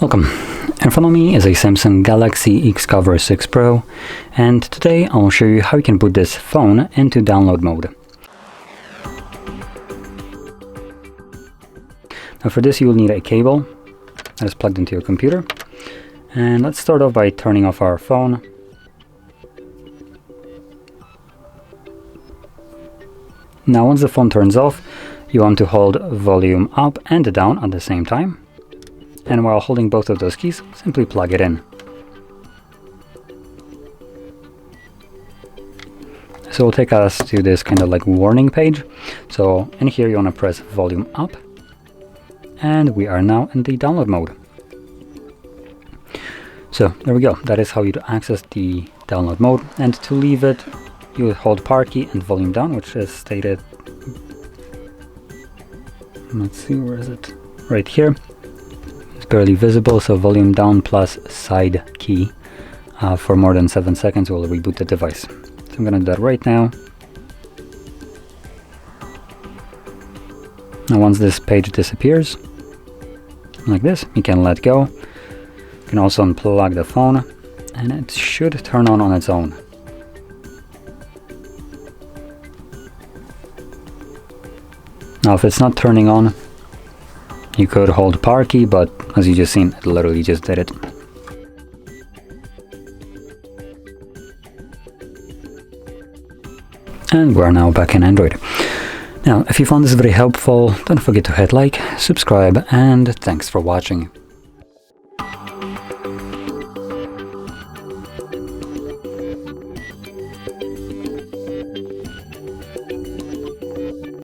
Welcome. In front of me is a Samsung Galaxy Xcover6 Pro, and today I will show you how you can put this phone into download mode. Now for this you will need a cable that is plugged into your computer, and let's start off by turning off our phone. Now once the phone turns off, you want to hold volume up and down at the same time. And while holding both of those keys, simply plug it in. So it'll take us to this kind of like warning page. So in here you want to press volume up, and we are now in the download mode. So there we go, that is how you access the download mode. And to leave it, you would hold power key and volume down, which is stated, let's see, where is it? Right here. Barely visible, so volume down plus side key for more than 7 seconds will reboot the device. So I'm gonna do that right now. Now once this page disappears, like this, you can let go. You can also unplug the phone, and it should turn on its own. Now if it's not turning on, you could hold power key, but as you just seen, it literally just did it. And we're now back in Android. Now, if you found this very helpful, don't forget to hit like, subscribe, and thanks for watching.